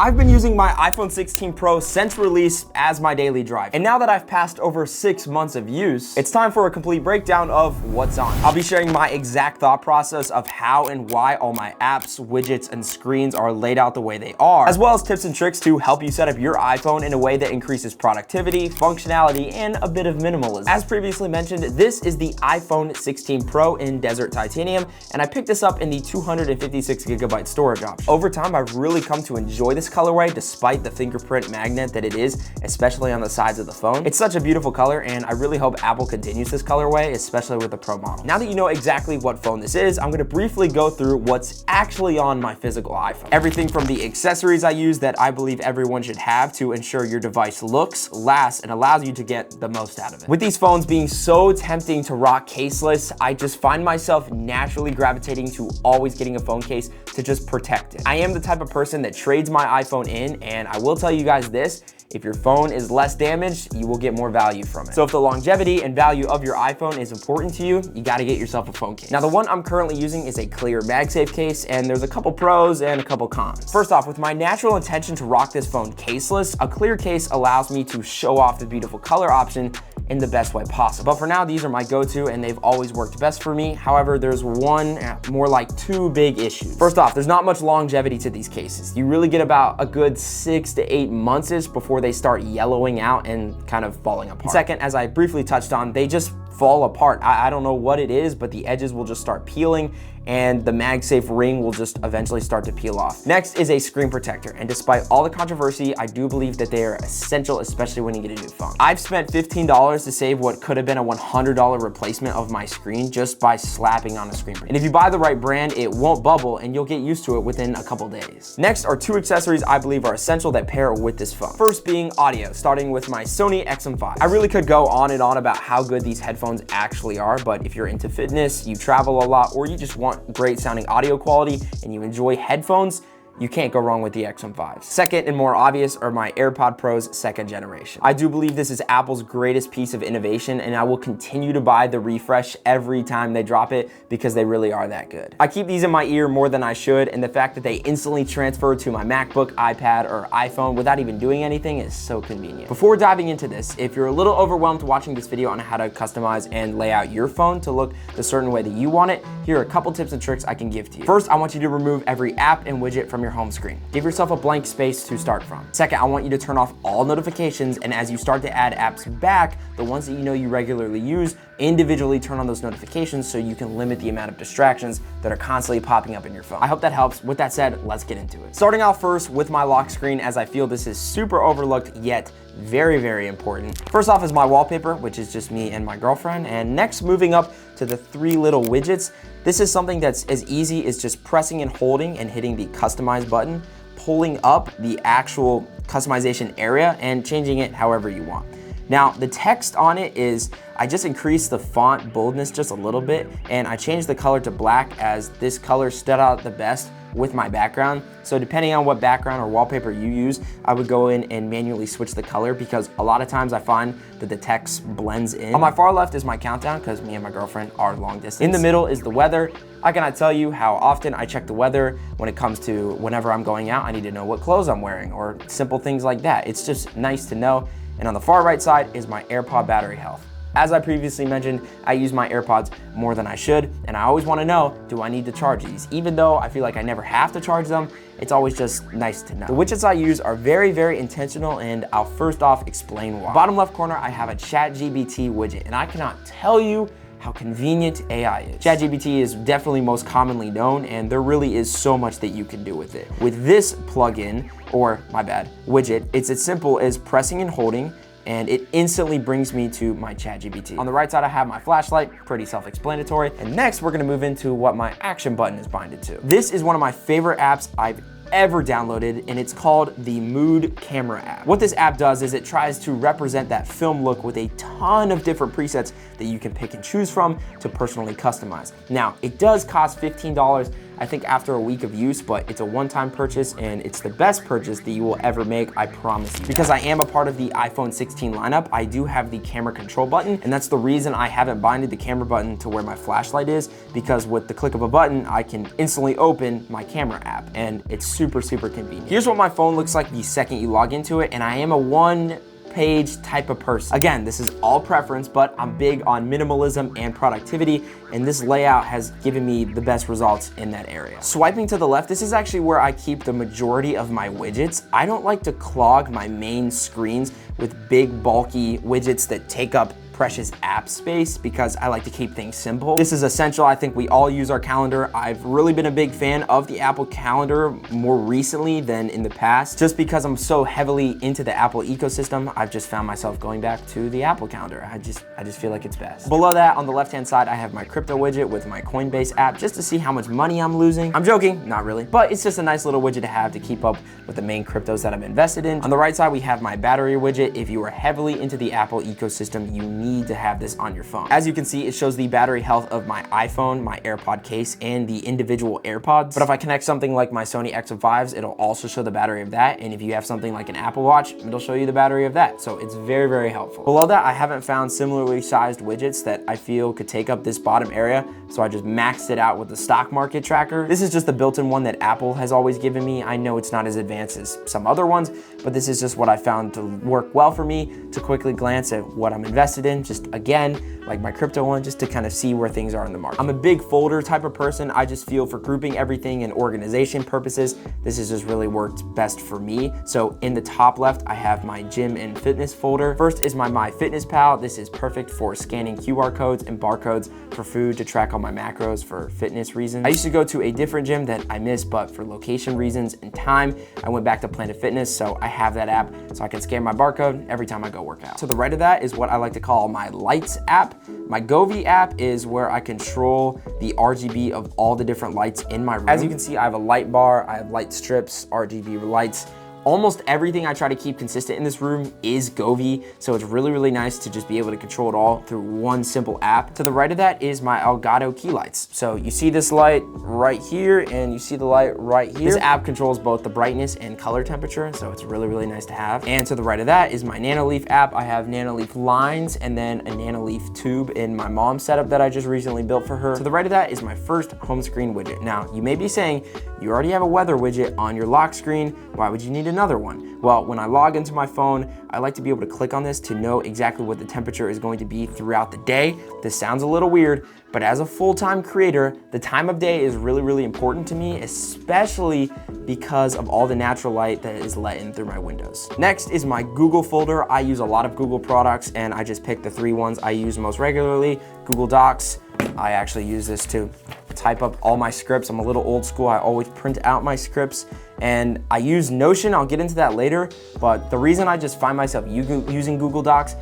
I've been using my iPhone 16 Pro since release as my daily drive. And now that I've passed over 6 months of use, it's time for a complete breakdown of what's on. I'll be sharing my exact thought process of how and why all my apps, widgets, and screens are laid out the way they are, as well as tips and tricks to help you set up your iPhone in a way that increases productivity, functionality, and a bit of minimalism. As previously mentioned, this is the iPhone 16 Pro in Desert Titanium, and I picked this up in the 256GB storage option. Over time, I've really come to enjoy this colorway despite the fingerprint magnet that it is, especially on the sides of the phone. It's such a beautiful color, and I really hope Apple continues this colorway, especially with the Pro model. Now that you know exactly what phone this is, I'm gonna briefly go through what's actually on my physical iPhone. Everything from the accessories I use that I believe everyone should have to ensure your device looks, lasts, and allows you to get the most out of it. With these phones being so tempting to rock caseless, I just find myself naturally gravitating to always getting a phone case to just protect it. I am the type of person that trades my iPhone in, and I will tell you guys this, if your phone is less damaged, you will get more value from it. So if the longevity and value of your iPhone is important to you, you gotta get yourself a phone case. Now the one I'm currently using is a clear MagSafe case, and there's a couple pros and a couple cons. First off, with my natural intention to rock this phone caseless, a clear case allows me to show off the beautiful color option in the best way possible. But for now, these are my go-to and they've always worked best for me. However, there's one, more like two big issues. First off, there's not much longevity to these cases. You really get about a good 6 to 8 months before they start yellowing out and kind of falling apart. Second, as I briefly touched on, they just fall apart. I don't know what it is, but the edges will just start peeling and the MagSafe ring will just eventually start to peel off. Next is a screen protector, and despite all the controversy, I do believe that they are essential, especially when you get a new phone. I've spent $15 to save what could have been a $100 replacement of my screen just by slapping on a screen protector. And if you buy the right brand, it won't bubble and you'll get used to it within a couple days. Next are two accessories I believe are essential that pair with this phone. First being audio, starting with my Sony XM5. I really could go on and on about how good these headphones actually are, but if you're into fitness, you travel a lot, or you just want great sounding audio quality and you enjoy headphones, you can't go wrong with the XM5s. Second and more obvious are my AirPod Pros 2nd generation. I do believe this is Apple's greatest piece of innovation, and I will continue to buy the refresh every time they drop it because they really are that good. I keep these in my ear more than I should, and the fact that they instantly transfer to my MacBook, iPad, or iPhone without even doing anything is so convenient. Before diving into this, if you're a little overwhelmed watching this video on how to customize and lay out your phone to look the certain way that you want it, here are a couple tips and tricks I can give to you. First, I want you to remove every app and widget from your home screen. Give yourself a blank space to start from. Second, I want you to turn off all notifications, and as you start to add apps back, the ones that you know you regularly use, individually turn on those notifications so you can limit the amount of distractions that are constantly popping up in your phone. I hope that helps. With that said, let's get into it. Starting out first with my lock screen, as I feel this is super overlooked yet very, very important. First off is my wallpaper, which is just me and my girlfriend. And next, moving up to the 3 little widgets. This is something that's as easy as just pressing and holding and hitting the customize button, pulling up the actual customization area and changing it however you want. Now, the text on it is, I just increased the font boldness just a little bit, and I changed the color to black as this color stood out the best with my background. So depending on what background or wallpaper you use, I would go in and manually switch the color because a lot of times I find that the text blends in. On my far left is my countdown because me and my girlfriend are long distance. In the middle is the weather. I cannot tell you how often I check the weather when it comes to whenever I'm going out. I need to know what clothes I'm wearing or simple things like that. It's just nice to know. And on the far right side is my AirPod battery health. As I previously mentioned, I use my AirPods more than I should, and I always want to know, do I need to charge these? Even though I feel like I never have to charge them, it's always just nice to know. The widgets I use are very, very intentional, and I'll first off explain why. Bottom left corner, I have a ChatGPT widget, and I cannot tell you how convenient AI is. ChatGPT is definitely most commonly known, and there really is so much that you can do with it. With this plugin, or my bad, widget, it's as simple as pressing and holding, and it instantly brings me to my ChatGPT. On the right side, I have my flashlight, pretty self-explanatory. And next, we're gonna move into what my action button is binded to. This is one of my favorite apps I've ever downloaded, and it's called the Mood Camera app. What this app does is it tries to represent that film look with a ton of different presets that you can pick and choose from to personally customize. Now, it does cost $15. I think, after a week of use, but it's a one-time purchase and it's the best purchase that you will ever make, I promise you. Because I am a part of the iPhone 16 lineup, I do have the camera control button, and that's the reason I haven't binded the camera button to where my flashlight is, because with the click of a button, I can instantly open my camera app, and it's super, super convenient. Here's what my phone looks like the second you log into it, and I am a one-page type of person. Again, this is all preference, but I'm big on minimalism and productivity, and this layout has given me the best results in that area. Swiping to the left, this is actually where I keep the majority of my widgets. I don't like to clog my main screens with big, bulky widgets that take up precious app space, because I like to keep things simple. This is essential. I think we all use our calendar. I've really been a big fan of the Apple Calendar more recently than in the past, just because I'm so heavily into the Apple ecosystem. I've just found myself going back to the Apple Calendar. I just feel like it's best. Below that, on the left-hand side, I have my crypto widget with my Coinbase app, just to see how much money I'm losing. I'm joking, not really, but it's just a nice little widget to have to keep up with the main cryptos that I'm invested in. On the right side, we have my battery widget. If you are heavily into the Apple ecosystem, you need to have this on your phone. As you can see, it shows the battery health of my iPhone, my AirPod case, and the individual AirPods. But if I connect something like my Sony XM5s, it'll also show the battery of that. And if you have something like an Apple Watch, it'll show you the battery of that. So it's very, very helpful. Below that, I haven't found similarly sized widgets that I feel could take up this bottom area. So I just maxed it out with the stock market tracker. This is just the built-in one that Apple has always given me. I know it's not as advanced as some other ones, but this is just what I found to work well for me to quickly glance at what I'm invested in. Just again, like my crypto one, just to kind of see where things are in the market. I'm a big folder type of person. I just feel for grouping everything and organization purposes, this has just really worked best for me. So in the top left, I have my gym and fitness folder. First is my MyFitnessPal. This is perfect for scanning QR codes and barcodes for food to track all my macros for fitness reasons. I used to go to a different gym that I missed, but for location reasons and time, I went back to Planet Fitness. So I have that app so I can scan my barcode every time I go work out. To the right of that is what I like to call my lights app. My Govee app is where I control the RGB of all the different lights in my room. As you can see, I have a light bar, I have light strips, RGB lights. Almost everything I try to keep consistent in this room is Govee, so it's really, really nice to just be able to control it all through one simple app. To the right of that is my Elgato key lights. So you see this light right here, and you see the light right here. This app controls both the brightness and color temperature, so it's really, really nice to have. And to the right of that is my Nanoleaf app. I have Nanoleaf lines and then a Nanoleaf tube in my mom's setup that I just recently built for her. To the right of that is my first home screen widget. Now, you may be saying, you already have a weather widget on your lock screen. Why would you need another one? Well, when I log into my phone, I like to be able to click on this to know exactly what the temperature is going to be throughout the day. This sounds a little weird, but as a full-time creator, the time of day is really, really important to me, especially because of all the natural light that is let in through my windows. Next is my Google folder. I use a lot of Google products, and I just picked the 3 ones I use most regularly. Google Docs. I actually use this to type up all my scripts. I'm a little old school. I always print out my scripts, and I use Notion. I'll get into that later, but the reason I just find myself using Google Docs,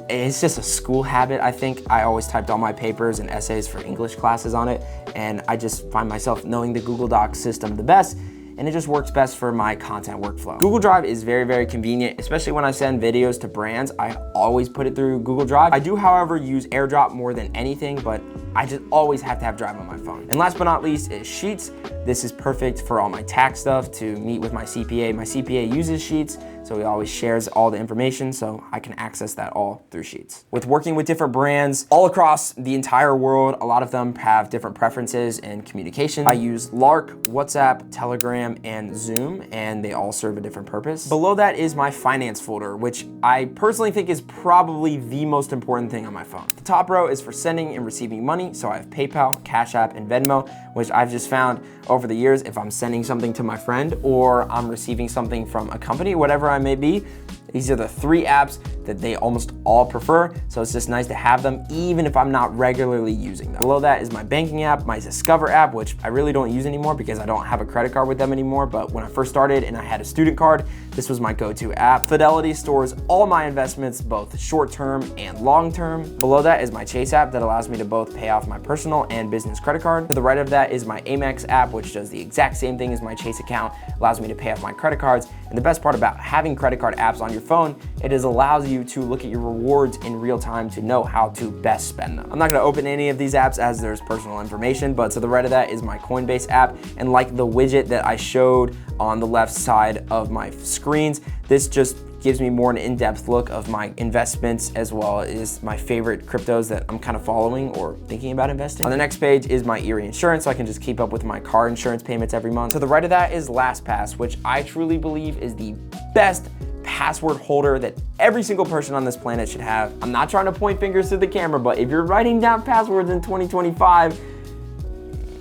it's just a school habit. I think I always typed all my papers and essays for English classes on it, and I just find myself knowing the Google Docs system the best, and it just works best for my content workflow. Google Drive is very, very convenient, especially when I send videos to brands. I always put it through Google Drive. I do, however, use AirDrop more than anything, but I just always have to have Drive on my phone. And last but not least is Sheets. This is perfect for all my tax stuff, to meet with my CPA. My CPA uses Sheets, so he always shares all the information, so I can access that all through Sheets. With working with different brands all across the entire world, a lot of them have different preferences and communication. I use Lark, WhatsApp, Telegram, and Zoom, and they all serve a different purpose. Below that is my finance folder, which I personally think is probably the most important thing on my phone. The top row is for sending and receiving money, so I have PayPal, Cash App, and Venmo, which I've just found over the years, if I'm sending something to my friend or I'm receiving something from a company, whatever I may be, these are the 3 apps that they almost all prefer, so it's just nice to have them even if I'm not regularly using them. Below that is my banking app, my Discover app, which I really don't use anymore because I don't have a credit card with them anymore, but when I first started and I had a student card, this was my go-to app. Fidelity stores all my investments, both short-term and long-term. Below that is my Chase app that allows me to both pay off my personal and business credit card. To the right of that is my Amex app, which does the exact same thing as my Chase account, allows me to pay off my credit cards. And the best part about having credit card apps on your phone it allows you to look at your rewards in real time to know how to best spend them. I'm not gonna open any of these apps as there's personal information, but to the right of that is my Coinbase app. And like the widget that I showed on the left side of my screens, this just gives me more an in-depth look of my investments as well as my favorite cryptos that I'm kind of following or thinking about investing. On the next page is my Erie insurance, so I can just keep up with my car insurance payments every month. To the right of that is LastPass, which I truly believe is the best password holder that every single person on this planet should have. I'm not trying to point fingers to the camera, but if you're writing down passwords in 2025,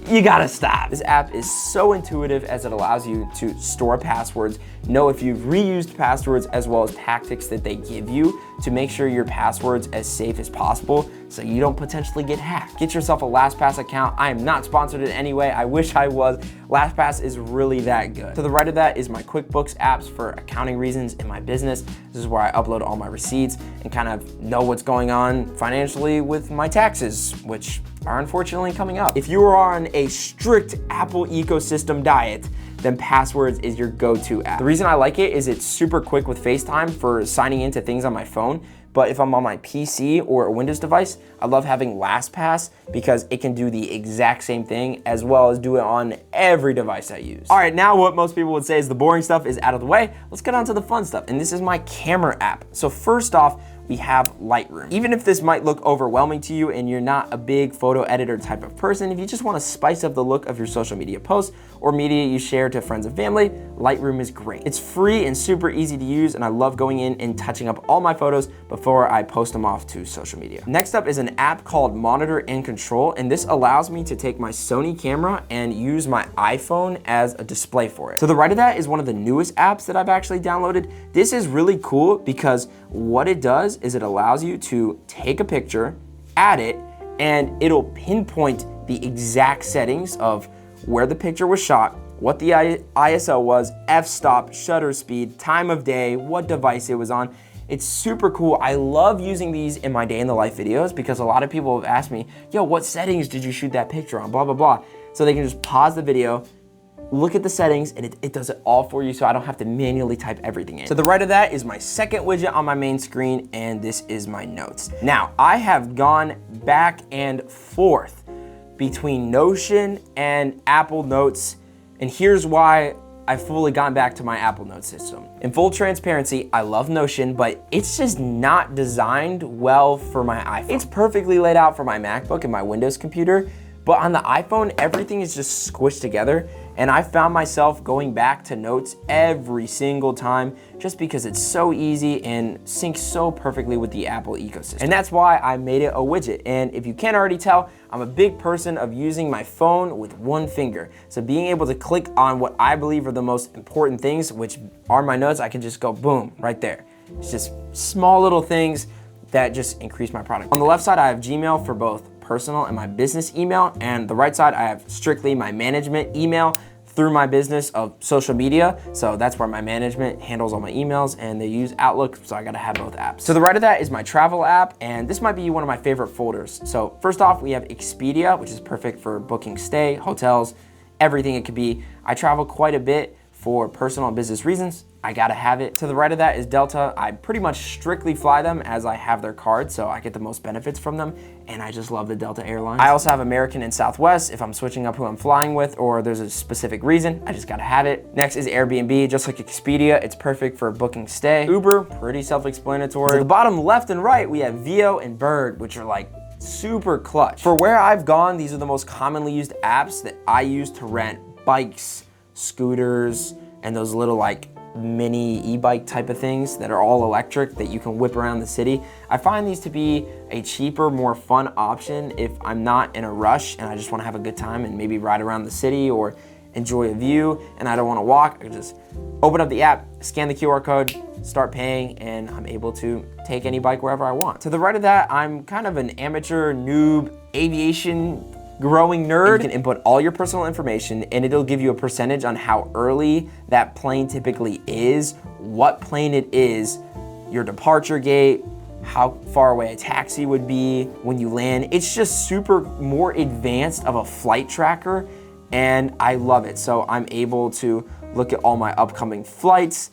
you gotta stop. This app is so intuitive as it allows you to store passwords, know if you've reused passwords, as well as tactics that they give you to make sure your password's as safe as possible so you don't potentially get hacked. Get yourself a LastPass account. I am not sponsored in any way. I wish I was. LastPass is really that good. To the right of that is my QuickBooks apps for accounting reasons in my business. This is where I upload all my receipts and kind of know what's going on financially with my taxes, which are unfortunately coming up. If you are on a strict Apple ecosystem diet, then Passwords is your go-to app. The reason I like it is it's super quick with FaceTime for signing into things on my phone, but if I'm on my PC or a Windows device, I love having LastPass because it can do the exact same thing as well as do it on every device I use. All right, now what most people would say is the boring stuff is out of the way. Let's get on to the fun stuff, and this is my camera app. So first off, we have Lightroom. Even if this might look overwhelming to you and you're not a big photo editor type of person, if you just want to spice up the look of your social media posts or media you share to friends and family, Lightroom is great. It's free and super easy to use, and I love going in and touching up all my photos before I post them off to social media. Next up is an app called Monitor and Control, and this allows me to take my Sony camera and use my iPhone as a display for it. To the right of that is one of the newest apps that I've actually downloaded. This is really cool because what it does is it allows you to take a picture, add it, and it'll pinpoint the exact settings of where the picture was shot, what the ISO was, f-stop, shutter speed, time of day, what device it was on. It's super cool. I love using these in my day in the life videos because a lot of people have asked me, yo, what settings did you shoot that picture on, blah, blah, blah. So they can just pause the video, look at the settings, and it does it all for you so I don't have to manually type everything in. To the right of that is my second widget on my main screen, and this is my notes. Now, I have gone back and forth between Notion and Apple Notes, and here's why I've fully gone back to my Apple Notes system. In full transparency, I love Notion, but it's just not designed well for my iPhone. It's perfectly laid out for my MacBook and my Windows computer, but on the iPhone, everything is just squished together, and I found myself going back to Notes every single time just because it's so easy and syncs so perfectly with the Apple ecosystem. And that's why I made it a widget. And if you can't already tell, I'm a big person of using my phone with one finger. So being able to click on what I believe are the most important things, which are my notes, I can just go boom, right there. It's just small little things that just increase my product. On the left side, I have Gmail for both personal and my business email, and the right side I have strictly my management email through my business of social media. So that's where my management handles all my emails, and they use Outlook, so I gotta have both apps. To the right of that is my travel app, and this might be one of my favorite folders. So first off, we have Expedia, which is perfect for booking stay, hotels, everything it could be. I travel quite a bit for personal and business reasons. I gotta have it. To the right of that is Delta. I pretty much strictly fly them as I have their card, so I get the most benefits from them, and I just love the Delta Airlines. I also have American and Southwest if I'm switching up who I'm flying with or there's a specific reason, I just gotta have it. Next is Airbnb. Just like Expedia, it's perfect for booking stay. Uber, pretty self-explanatory. To the bottom left and right, we have Veo and Bird, which are like super clutch. For where I've gone, these are the most commonly used apps that I use to rent bikes, scooters, and those little like mini e-bike type of things that are all electric that you can whip around the city. I find these to be a cheaper, more fun option if I'm not in a rush and I just want to have a good time and maybe ride around the city or enjoy a view and I don't want to walk. I can just open up the app, scan the QR code, start paying, and I'm able to take any bike wherever I want. To the right of that, I'm kind of an amateur noob aviation growing nerd. You can input all your personal information and it'll give you a percentage on how early that plane typically is, what plane it is, your departure gate, how far away a taxi would be when you land. It's just super more advanced of a flight tracker, and I love it. So I'm able to look at all my upcoming flights,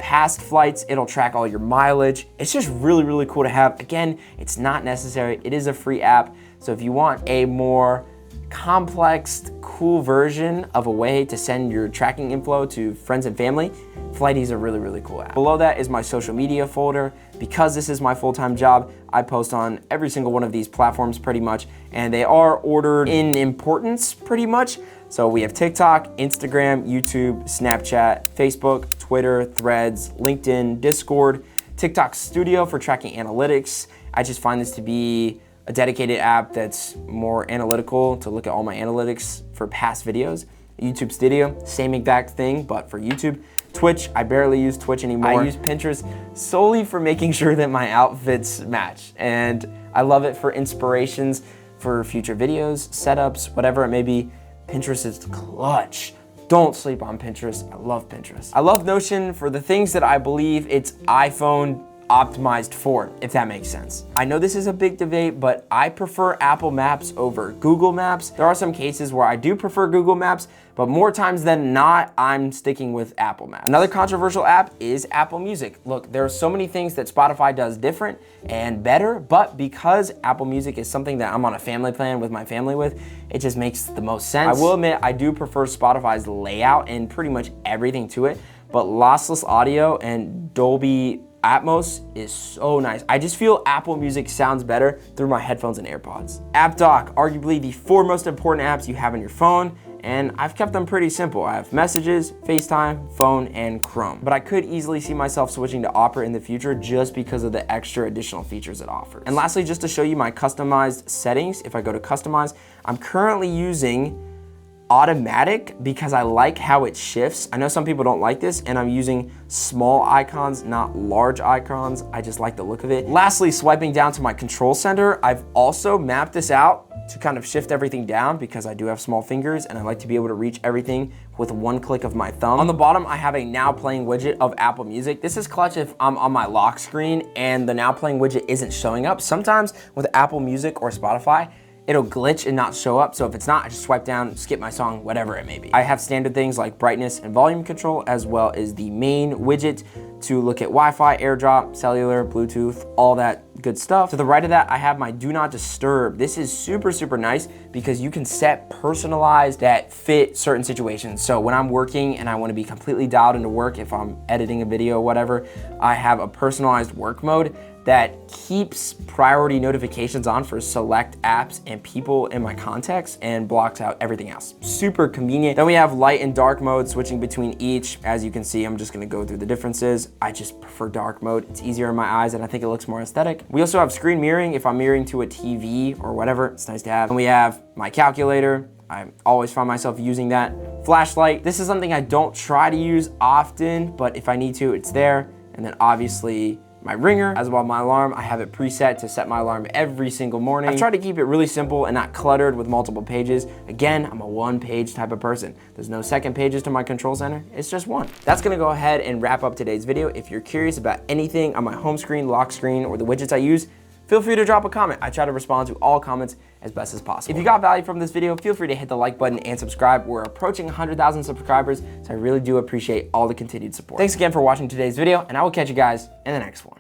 past flights, it'll track all your mileage. It's just really, really cool to have. Again, it's not necessary. It is a free app. So if you want a more complex, cool version of a way to send your tracking info to friends and family, Flighty is a really, really cool app. Below that is my social media folder. Because this is my full-time job, I post on every single one of these platforms pretty much, and they are ordered in importance pretty much. So we have TikTok, Instagram, YouTube, Snapchat, Facebook, Twitter, Threads, LinkedIn, Discord, TikTok Studio for tracking analytics. I just find this to be a dedicated app that's more analytical to look at all my analytics for past videos. YouTube Studio, same exact thing, but for YouTube. Twitch, I barely use Twitch anymore. I use Pinterest solely for making sure that my outfits match. And I love it for inspirations for future videos, setups, whatever it may be. Pinterest is clutch. Don't sleep on Pinterest. I love Pinterest. I love Notion for the things that I believe it's iPhone optimized for, if that makes sense. I know this is a big debate, but I prefer Apple Maps over Google Maps. There are some cases where I do prefer Google Maps, but more times than not, I'm sticking with Apple Maps. Another controversial app is Apple Music. Look, there are so many things that Spotify does different and better, but because Apple Music is something that I'm on a family plan with my family with, it just makes the most sense. I will admit, I do prefer Spotify's layout and pretty much everything to it, but lossless audio and Dolby Atmos is so nice. I just feel Apple Music sounds better through my headphones and AirPods. App Dock, arguably the 4 most important apps you have on your phone, and I've kept them pretty simple. I have Messages, FaceTime, Phone, and Chrome. But I could easily see myself switching to Opera in the future just because of the extra additional features it offers. And lastly, just to show you my customized settings, if I go to Customize, I'm currently using automatic because I like how it shifts. I know some people don't like this, and I'm using small icons, not large icons. I just like the look of it. Lastly, swiping down to my control center, I've also mapped this out to kind of shift everything down because I do have small fingers and I like to be able to reach everything with one click of my thumb. On the bottom, I have a now playing widget of Apple Music. This is clutch if I'm on my lock screen and the now playing widget isn't showing up. Sometimes with Apple Music or Spotify, it'll glitch and not show up. So if it's not, I just swipe down, skip my song, whatever it may be. I have standard things like brightness and volume control, as well as the main widget to look at Wi-Fi, AirDrop, cellular, Bluetooth, all that good stuff. To the right of that, I have my do not disturb. This is super, super nice because you can set personalized that fit certain situations. So when I'm working and I want to be completely dialed into work, if I'm editing a video or whatever, I have a personalized work mode that keeps priority notifications on for select apps and people in my contacts and blocks out everything else. Super convenient. Then we have light and dark mode, switching between each. As you can see, I'm just gonna go through the differences. I just prefer dark mode. It's easier in my eyes and I think it looks more aesthetic. We also have screen mirroring. If I'm mirroring to a TV or whatever, it's nice to have. And we have my calculator. I always find myself using that. Flashlight. This is something I don't try to use often, but if I need to, it's there. And then obviously, my ringer, as well as my alarm. I have it preset to set my alarm every single morning. I try to keep it really simple and not cluttered with multiple pages. Again, I'm a one-page type of person. There's no second pages to my control center. It's just one. That's gonna go ahead and wrap up today's video. If you're curious about anything on my home screen, lock screen, or the widgets I use, feel free to drop a comment. I try to respond to all comments as best as possible. If you got value from this video, feel free to hit the like button and subscribe. We're approaching 100,000 subscribers, so I really do appreciate all the continued support. Thanks again for watching today's video, and I will catch you guys in the next one.